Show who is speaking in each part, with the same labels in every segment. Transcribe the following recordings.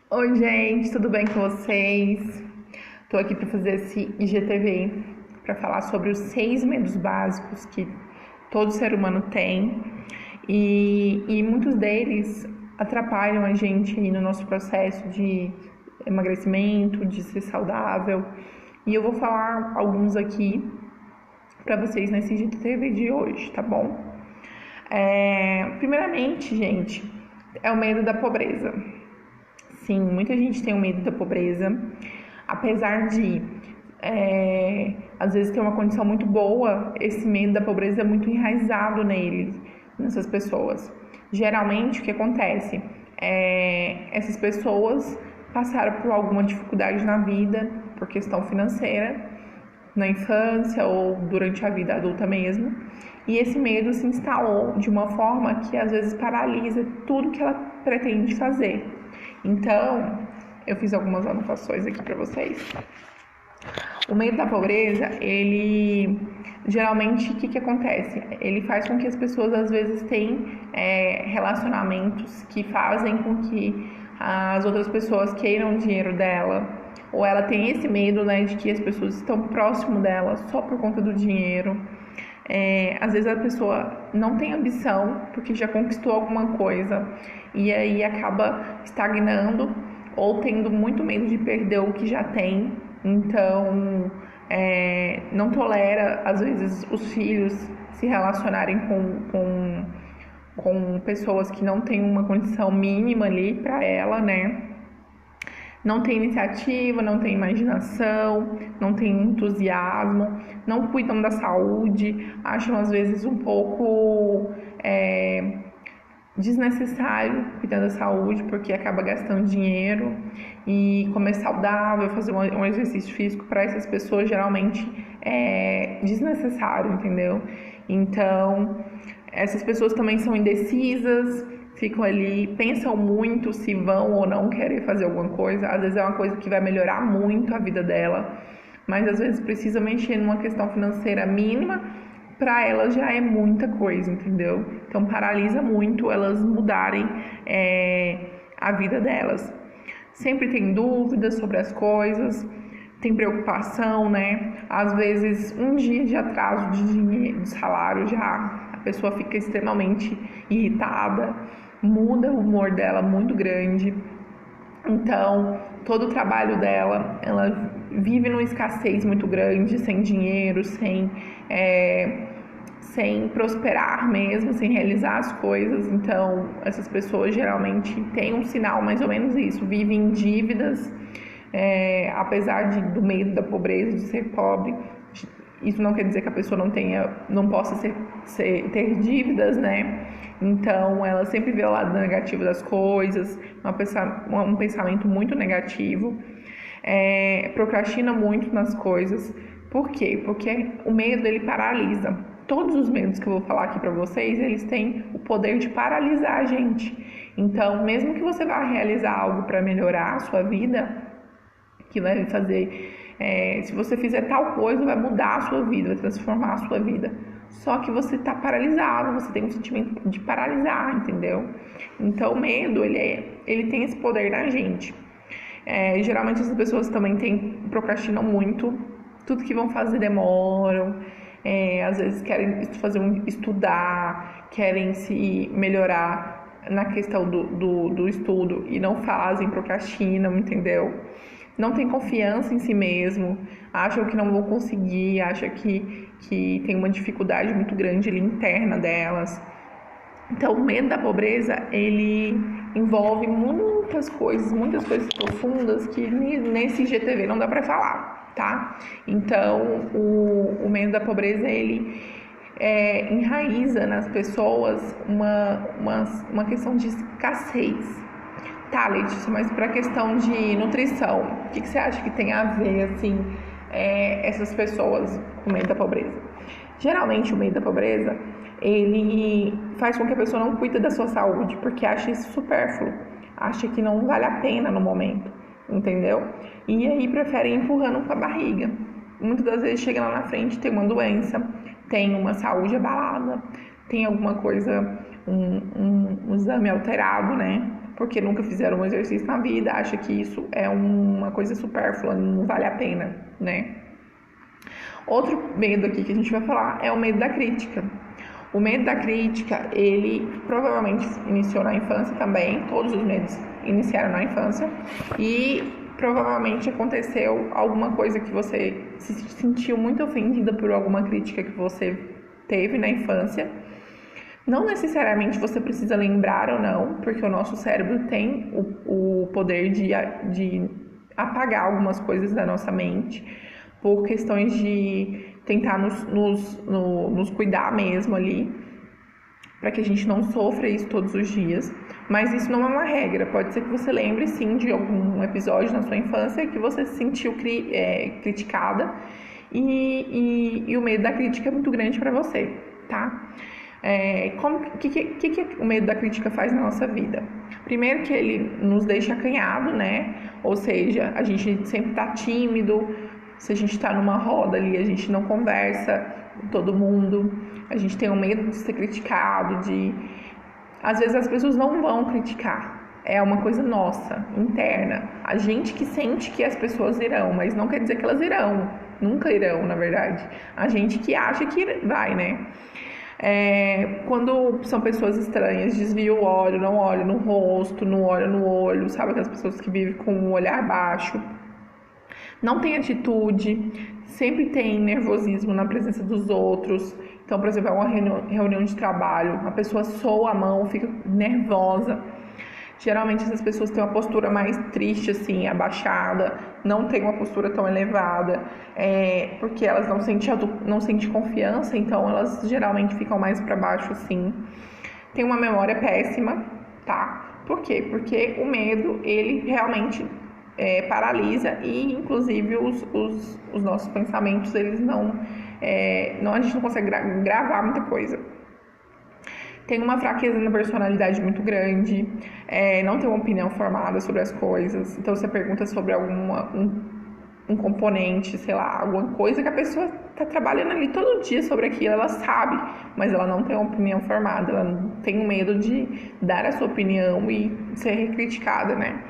Speaker 1: Oi, gente, tudo bem com vocês? Tô aqui para fazer esse IGTV para falar sobre os 6 medos básicos que todo ser humano tem e muitos deles atrapalham a gente aí no nosso processo de emagrecimento, de ser saudável. E eu vou falar alguns aqui para vocês nesse IGTV de hoje, tá bom? Primeiramente, gente, é o medo da pobreza. Sim, muita gente tem o medo da pobreza, apesar de às vezes ter uma condição muito boa, esse medo da pobreza é muito enraizado nessas pessoas. Geralmente, o que acontece? Essas pessoas passaram por alguma dificuldade na vida, por questão financeira, na infância ou durante a vida adulta mesmo, e esse medo se instalou de uma forma que às vezes paralisa tudo que ela pretende fazer. Então, eu fiz algumas anotações aqui para vocês. O medo da pobreza, ele geralmente, o que acontece? Ele faz com que as pessoas às vezes tenham relacionamentos que fazem com que as outras pessoas queiram o dinheiro dela, ou ela tem esse medo, né, de que as pessoas estão próximo dela só por conta do dinheiro. Às vezes a pessoa não tem ambição porque já conquistou alguma coisa e aí acaba estagnando ou tendo muito medo de perder o que já tem. Então não tolera às vezes os filhos se relacionarem com pessoas que não têm uma condição mínima ali para ela, né? Não tem iniciativa, não tem imaginação, não tem entusiasmo, não cuidam da saúde, acham às vezes um pouco desnecessário cuidar da saúde porque acaba gastando dinheiro, e comer saudável, fazer um exercício físico para essas pessoas geralmente é desnecessário, entendeu? Então, essas pessoas também são indecisas, ficam ali, pensam muito se vão ou não querer fazer alguma coisa. Às vezes é uma coisa que vai melhorar muito a vida dela, mas às vezes precisa mexer numa questão financeira mínima, para elas já é muita coisa, entendeu? Então paralisa muito elas mudarem a vida delas. Sempre tem dúvidas sobre as coisas, tem preocupação, né? Às vezes um dia de atraso de dinheiro, de salário, já a pessoa fica extremamente irritada, muda o humor dela muito grande. Então, todo o trabalho dela, ela vive numa escassez muito grande, sem dinheiro, sem prosperar mesmo, sem realizar as coisas. Então, essas pessoas geralmente têm um sinal mais ou menos isso, vivem em dívidas, apesar do medo da pobreza, de ser pobre. Isso não quer dizer que a pessoa não possa ter dívidas, né? Então, ela sempre vê o lado negativo das coisas, um pensamento muito negativo, procrastina muito nas coisas. Por quê? Porque o medo, ele paralisa. Todos os medos que eu vou falar aqui para vocês, eles têm o poder de paralisar a gente. Então, mesmo que você vá realizar algo para melhorar a sua vida, que vai fazer, se você fizer tal coisa, vai mudar a sua vida, vai transformar a sua vida. Só que você está paralisado, você tem um sentimento de paralisar, entendeu? Então, o medo, ele tem esse poder na gente. Geralmente, as pessoas também procrastinam muito, tudo que vão fazer demoram. Às vezes querem estudar, querem se melhorar na questão do estudo e não fazem, procrastinam, entendeu? Não tem confiança em si mesmo, acham que não vão conseguir, acham que tem uma dificuldade muito grande ali interna delas. Então, o medo da pobreza, ele envolve muitas coisas profundas que nesse IGTV não dá para falar, tá? Então, o medo da pobreza, ele enraiza nas pessoas uma questão de escassez. Tá, Letícia, mas para a questão de nutrição, o que você acha que tem a ver, assim, essas pessoas com medo da pobreza? Geralmente, o medo da pobreza, ele faz com que a pessoa não cuide da sua saúde, porque acha isso supérfluo, acha que não vale a pena no momento, entendeu? E aí prefere ir empurrando com a barriga. Muitas das vezes chega lá na frente, tem uma doença, tem uma saúde abalada, tem alguma coisa, um exame alterado, né? porque nunca fizeram um exercício na vida, acha que isso é uma coisa supérflua, não vale a pena, né? Outro medo aqui que a gente vai falar é o medo da crítica. O medo da crítica, ele provavelmente iniciou na infância também, todos os medos iniciaram na infância, e provavelmente aconteceu alguma coisa que você se sentiu muito ofendida por alguma crítica que você teve na infância. Não necessariamente você precisa lembrar ou não, porque o nosso cérebro tem o poder de apagar algumas coisas da nossa mente, por questões de tentar nos cuidar mesmo ali, para que a gente não sofra isso todos os dias. Mas isso não é uma regra, pode ser que você lembre sim de algum episódio na sua infância que você se sentiu criticada e o medo da crítica é muito grande para você, tá? O que o medo da crítica faz na nossa vida? Primeiro que ele nos deixa acanhado, né? Ou seja, a gente sempre tá tímido, se a gente está numa roda ali, a gente não conversa com todo mundo, a gente tem o medo de ser criticado, às vezes as pessoas não vão criticar, é uma coisa nossa, interna, a gente que sente que as pessoas irão, mas não quer dizer que elas irão, nunca irão, na verdade, a gente que acha que vai, né? Quando são pessoas estranhas, desvia o olho, não olha no rosto, não olha no olho, sabe aquelas pessoas que vivem com o olhar baixo, não tem atitude, sempre tem nervosismo na presença dos outros. Então, por exemplo, é uma reunião de trabalho, a pessoa soa a mão, fica nervosa. Geralmente essas pessoas têm uma postura mais triste, assim, abaixada, não tem uma postura tão elevada, porque elas não sentem confiança, então elas geralmente ficam mais para baixo, assim. Tem uma memória péssima, tá? Por quê? Porque o medo, ele realmente paralisa e, inclusive, os nossos pensamentos, eles a gente não consegue gravar muita coisa. Tem uma fraqueza na personalidade muito grande, não tem uma opinião formada sobre as coisas. Então, você pergunta sobre um componente, sei lá, alguma coisa que a pessoa está trabalhando ali todo dia sobre aquilo, ela sabe, mas ela não tem uma opinião formada, ela tem medo de dar a sua opinião e ser criticada, né?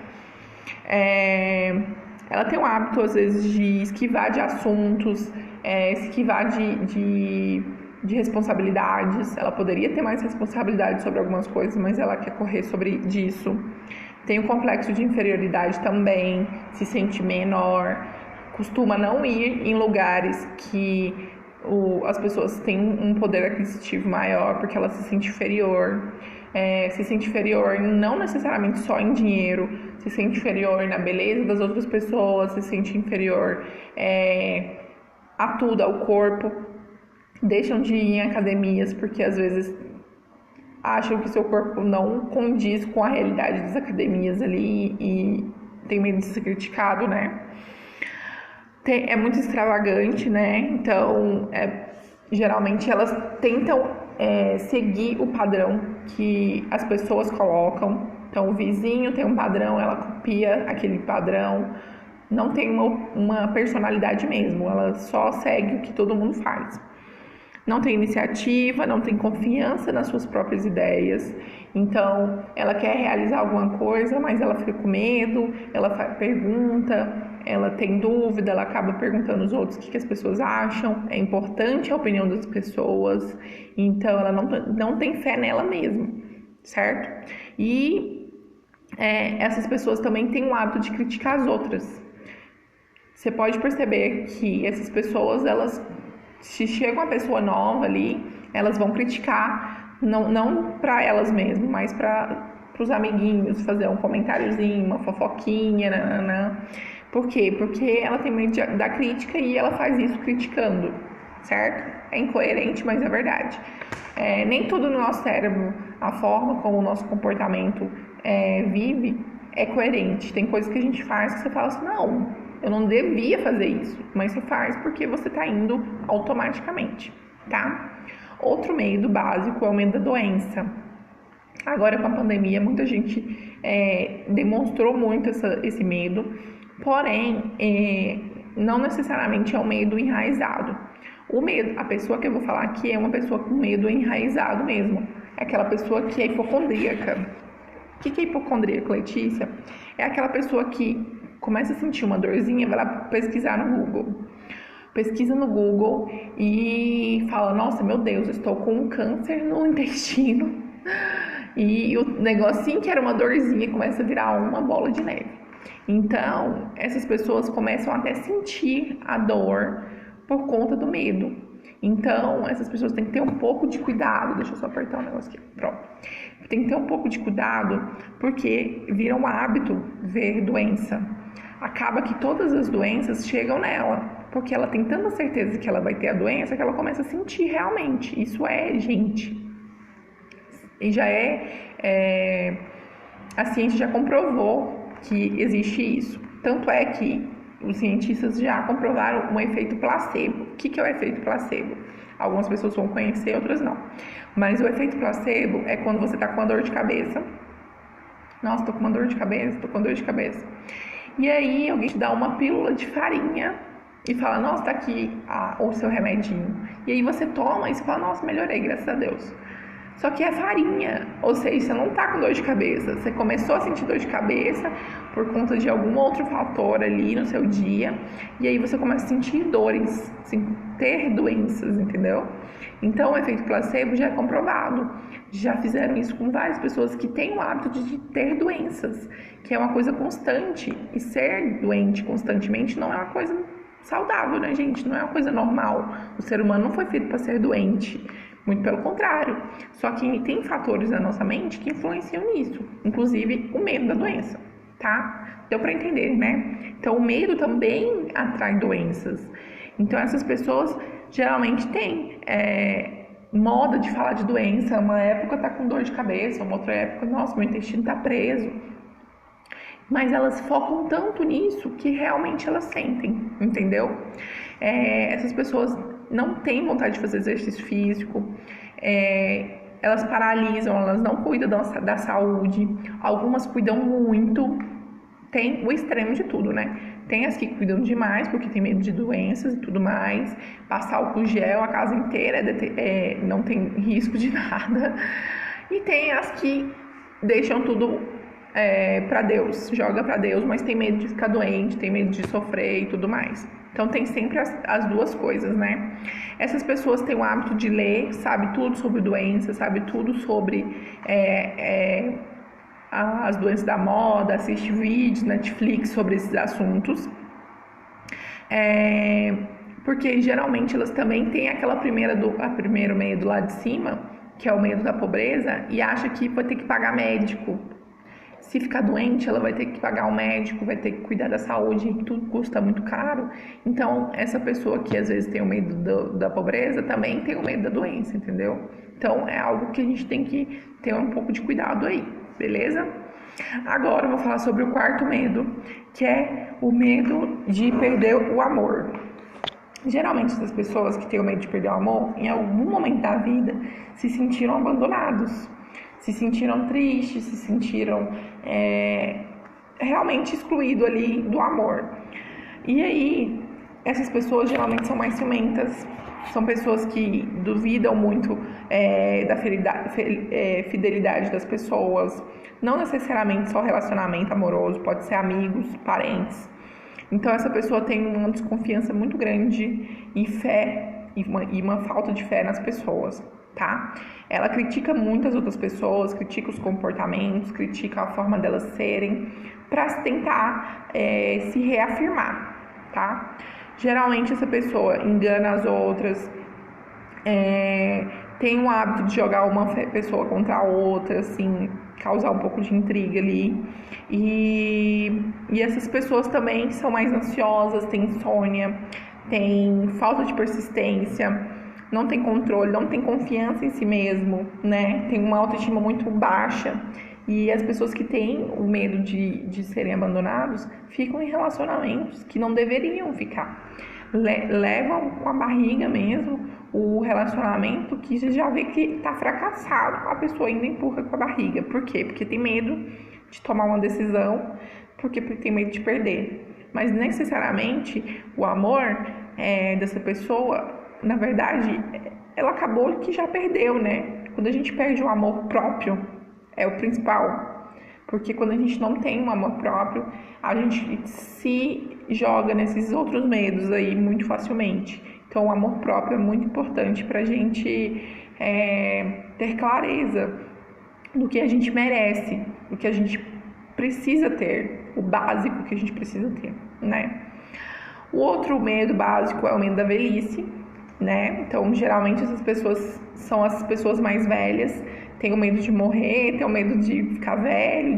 Speaker 1: Ela tem um hábito, às vezes, de esquivar de assuntos, esquivar de responsabilidades. Ela poderia ter mais responsabilidade sobre algumas coisas, mas ela quer correr sobre disso. Tem um complexo de inferioridade também, se sente menor, costuma não ir em lugares que as pessoas têm um poder aquisitivo maior, porque ela se sente inferior. Se sente inferior não necessariamente só em dinheiro, se sente inferior na beleza das outras pessoas, se sente inferior a tudo, ao corpo. Deixam de ir em academias porque às vezes acham que seu corpo não condiz com a realidade das academias ali e tem medo de ser criticado, né? É muito extravagante, né? Então, geralmente elas tentam seguir o padrão que as pessoas colocam. Então, o vizinho tem um padrão, ela copia aquele padrão. Não tem uma personalidade mesmo, ela só segue o que todo mundo faz. Não tem iniciativa, não tem confiança nas suas próprias ideias. Então, ela quer realizar alguma coisa, mas ela fica com medo, ela pergunta, ela tem dúvida, ela acaba perguntando aos outros o que as pessoas acham. É importante a opinião das pessoas, então ela não tem fé nela mesma, certo? E essas pessoas também têm o hábito de criticar as outras. Você pode perceber que essas pessoas, se chega uma pessoa nova ali, elas vão criticar, não para elas mesmas, mas para os amiguinhos, fazer um comentáriozinho, uma fofoquinha, nananã. Por quê? Porque ela tem medo da crítica e ela faz isso criticando, certo? É incoerente, mas é verdade. Nem tudo no nosso cérebro, a forma como o nosso comportamento vive, é coerente. Tem coisas que a gente faz que você fala assim, não, eu não devia fazer isso, mas você faz porque você está indo automaticamente, tá? Outro medo básico é o medo da doença. Agora, com a pandemia, muita gente demonstrou muito esse medo, porém, não necessariamente é um medo enraizado. A pessoa que eu vou falar aqui é uma pessoa com medo enraizado mesmo. É aquela pessoa que é hipocondríaca. O que é hipocondríaco, Letícia? É aquela pessoa que começa a sentir uma dorzinha, vai lá pesquisar no Google. Pesquisa no Google e fala, nossa, meu Deus, estou com um câncer no intestino. E o negocinho que era uma dorzinha começa a virar uma bola de neve. Então, essas pessoas começam até a sentir a dor por conta do medo. Então, essas pessoas têm que ter um pouco de cuidado. Deixa eu só apertar um negócio aqui. Pronto. Tem que ter um pouco de cuidado, porque vira um hábito ver doença. Acaba que todas as doenças chegam nela, porque ela tem tanta certeza que ela vai ter a doença que ela começa a sentir realmente. Isso é, gente. E já a ciência já comprovou que existe isso. Tanto é que os cientistas já comprovaram um efeito placebo. O que é o efeito placebo? Algumas pessoas vão conhecer, outras não. Mas o efeito placebo é quando você está com uma dor de cabeça. Nossa, tô com uma dor de cabeça, tô com dor de cabeça. E aí alguém te dá uma pílula de farinha e fala, nossa, tá aqui o seu remedinho. E aí você toma e você fala, nossa, melhorei, graças a Deus. Só que é farinha, ou seja, você não tá com dor de cabeça, você começou a sentir dor de cabeça por conta de algum outro fator ali no seu dia, e aí você começa a sentir dores, assim, ter doenças, entendeu? Então o efeito placebo já é comprovado, já fizeram isso com várias pessoas que têm o hábito de ter doenças, que é uma coisa constante, e ser doente constantemente não é uma coisa saudável, né, gente? Não é uma coisa normal, o ser humano não foi feito para ser doente. Muito pelo contrário. Só que tem fatores na nossa mente que influenciam nisso. Inclusive o medo da doença, tá? Deu pra entender, né? Então o medo também atrai doenças. Então essas pessoas geralmente têm moda de falar de doença. Uma época tá com dor de cabeça, uma outra época, nossa, meu intestino tá preso. Mas elas focam tanto nisso que realmente elas sentem, entendeu? Essas pessoas não têm vontade de fazer exercício físico, elas paralisam, elas não cuidam da saúde, algumas cuidam muito, tem o extremo de tudo, né? Tem as que cuidam demais porque tem medo de doenças e tudo mais, passar álcool gel a casa inteira não tem risco de nada, e tem as que deixam tudo para Deus, joga para Deus, mas tem medo de ficar doente, tem medo de sofrer e tudo mais. Então tem sempre as duas coisas, né? Essas pessoas têm o hábito de ler, sabe tudo sobre doenças, sabe tudo sobre as doenças da moda, assiste vídeos, Netflix sobre esses assuntos. Porque geralmente elas também têm aquela primeiro medo lá de cima, que é o medo da pobreza, e acha que vai ter que pagar médico. Se ficar doente, ela vai ter que pagar um médico, vai ter que cuidar da saúde, e tudo custa muito caro. Então, essa pessoa que às vezes tem o medo da pobreza, também tem o medo da doença, entendeu? Então, é algo que a gente tem que ter um pouco de cuidado aí, beleza? Agora, eu vou falar sobre o quarto medo, que é o medo de perder o amor. Geralmente, essas pessoas que têm o medo de perder o amor, em algum momento da vida, se sentiram abandonados. Se sentiram tristes, se sentiram realmente excluídos ali do amor. E aí, essas pessoas geralmente são mais ciumentas, são pessoas que duvidam muito da fidelidade das pessoas, não necessariamente só relacionamento amoroso, pode ser amigos, parentes. Então, essa pessoa tem uma desconfiança muito grande e uma falta de fé nas pessoas. Tá? Ela critica muitas outras pessoas, critica os comportamentos, critica a forma delas serem, para tentar se reafirmar, tá? Geralmente essa pessoa engana as outras, tem o hábito de jogar uma pessoa contra a outra, assim, causar um pouco de intriga ali. E essas pessoas também são mais ansiosas, têm insônia, têm falta de persistência, não tem controle, não tem confiança em si mesmo, né? Tem uma autoestima muito baixa. E as pessoas que têm o medo de serem abandonados ficam em relacionamentos que não deveriam ficar. Levam com a barriga mesmo o relacionamento que você já vê que está fracassado, a pessoa ainda empurra com a barriga. Por quê? Porque tem medo de tomar uma decisão, porque tem medo de perder. Mas necessariamente o amor dessa pessoa, na verdade, ela acabou que já perdeu, né? Quando a gente perde o amor próprio, é o principal. Porque quando a gente não tem um amor próprio, a gente se joga nesses outros medos aí muito facilmente. Então, o amor próprio é muito importante para a gente ter clareza do que a gente merece, do que a gente precisa ter, o básico que a gente precisa ter, né? O outro medo básico é o medo da velhice, né? Então, geralmente essas pessoas são as pessoas mais velhas, têm o medo de morrer, têm o medo de ficar velho,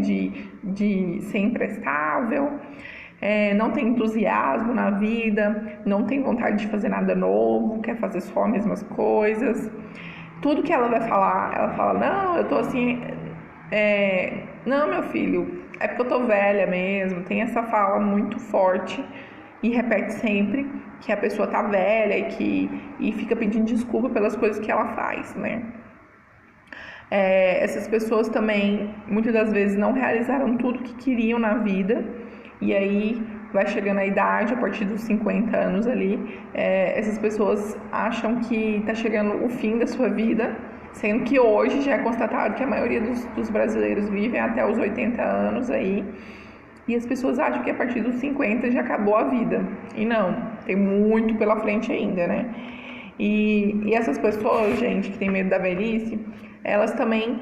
Speaker 1: de ser imprestável, não tem entusiasmo na vida, não tem vontade de fazer nada novo, quer fazer só as mesmas coisas. Tudo que ela vai falar, ela fala, não, eu tô assim, não, meu filho, é porque eu tô velha mesmo. Tem essa fala muito forte e repete sempre que a pessoa tá velha e fica pedindo desculpa pelas coisas que ela faz, né? Essas pessoas também, muitas das vezes, não realizaram tudo que queriam na vida, e aí vai chegando a idade, a partir dos 50 anos ali, essas pessoas acham que está chegando o fim da sua vida, sendo que hoje já é constatado que a maioria dos brasileiros vivem até os 80 anos aí, e as pessoas acham que a partir dos 50 já acabou a vida, e não, tem muito pela frente ainda, né? E essas pessoas, gente, que tem medo da velhice, elas também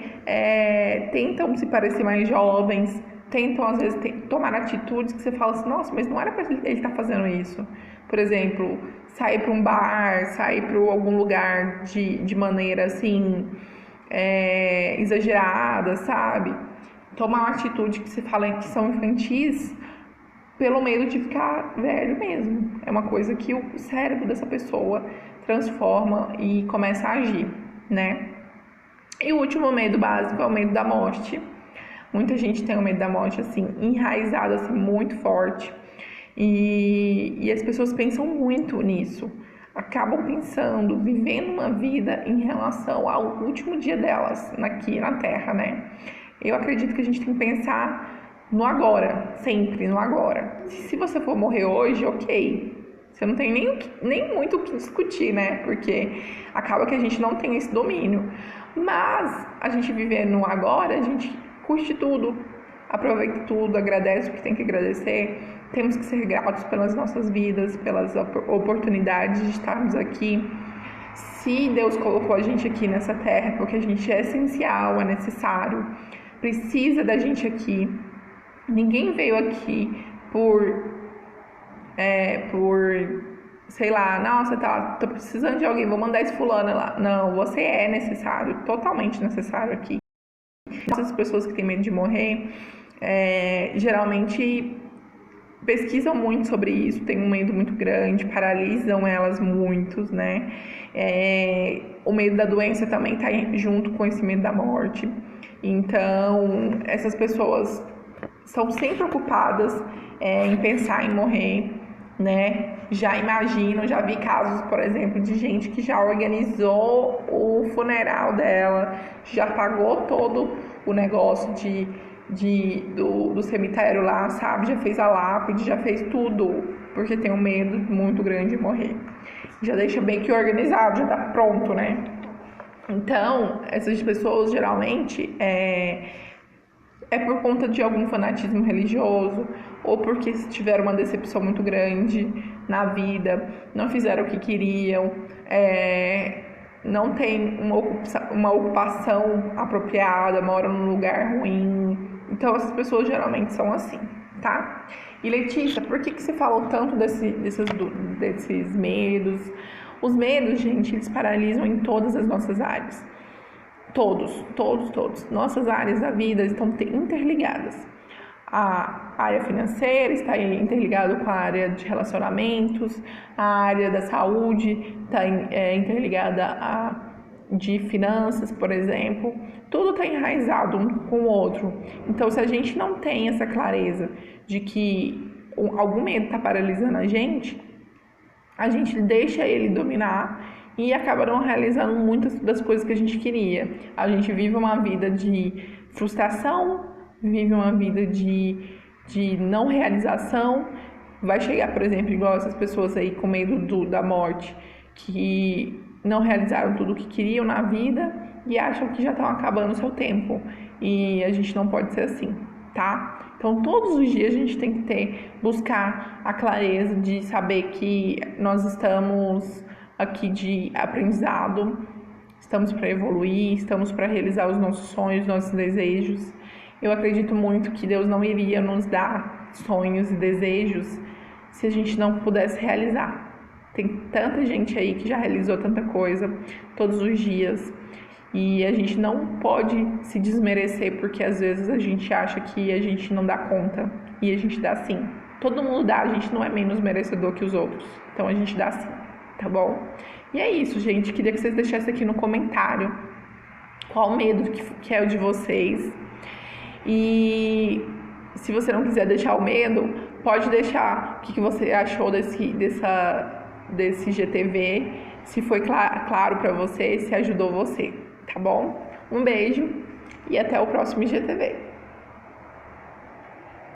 Speaker 1: tentam se parecer mais jovens, tentam às vezes tomar atitudes que você fala assim, nossa, mas não era para ele estar fazendo isso. Por exemplo, sair para um bar, sair para algum lugar de maneira assim, exagerada, sabe? Tomar uma atitude que você fala que são infantis pelo medo de ficar velho mesmo. É uma coisa que o cérebro dessa pessoa transforma e começa a agir, né? E o último medo básico é o medo da morte. Muita gente tem o medo da morte, assim, enraizado, assim, muito forte. E as pessoas pensam muito nisso. Acabam pensando, vivendo uma vida em relação ao último dia delas aqui na Terra, né? Eu acredito que a gente tem que pensar no agora, sempre no agora. Se você for morrer hoje, ok. Você não tem nem muito o que discutir, né? Porque acaba que a gente não tem esse domínio. Mas a gente viver no agora, a gente curte tudo, aproveita tudo, agradece o que tem que agradecer. Temos que ser gratos pelas nossas vidas, pelas oportunidades de estarmos aqui. Se Deus colocou a gente aqui nessa terra, porque a gente é essencial, é necessário, precisa da gente aqui. Ninguém veio aqui por sei lá, nossa, tô precisando de alguém, vou mandar esse fulano lá. Não, você é necessário, totalmente necessário aqui. Essas pessoas que têm medo de morrer, geralmente pesquisam muito sobre isso, têm um medo muito grande, paralisam elas muito, né? O medo da doença também está junto com esse medo da morte. Então, essas pessoas são sempre ocupadas em pensar em morrer, né? Já imagino, já vi casos, por exemplo, de gente que já organizou o funeral dela, já pagou todo o negócio do cemitério lá, sabe? Já fez a lápide, já fez tudo, porque tem um medo muito grande de morrer. Já deixa bem que organizado, já tá pronto, né? Então, essas pessoas geralmente por conta de algum fanatismo religioso ou porque tiveram uma decepção muito grande na vida, não fizeram o que queriam, não tem uma ocupação apropriada, moram num lugar ruim. Então, essas pessoas geralmente são assim, tá? E Letícia, por que você falou tanto desses medos? Os medos, gente, eles paralisam em todas as nossas áreas. Todos. Nossas áreas da vida estão interligadas. A área financeira está interligada com a área de relacionamentos, a área da saúde está interligada de finanças, por exemplo. Tudo está enraizado um com o outro. Então, se a gente não tem essa clareza de que algum medo está paralisando a gente deixa ele dominar e acaba não realizando muitas das coisas que a gente queria. A gente vive uma vida de frustração, vive uma vida de não realização. Vai chegar, por exemplo, igual essas pessoas aí com medo da morte, que não realizaram tudo o que queriam na vida e acham que já estão acabando o seu tempo. E a gente não pode ser assim, tá? Então, todos os dias a gente tem que buscar a clareza de saber que nós estamos aqui de aprendizado, estamos para evoluir, estamos para realizar os nossos sonhos, nossos desejos. Eu acredito muito que Deus não iria nos dar sonhos e desejos se a gente não pudesse realizar. Tem tanta gente aí que já realizou tanta coisa todos os dias e a gente não pode se desmerecer porque às vezes a gente acha que a gente não dá conta e a gente dá sim. Todo mundo dá, a gente não é menos merecedor que os outros, então a gente dá sim, tá bom? E é isso, gente. Queria que vocês deixassem aqui no comentário qual medo que é o de vocês. E se você não quiser deixar o medo, pode deixar o que você achou desse GTV, se foi claro para você, se ajudou você, tá bom? Um beijo e até o próximo GTV.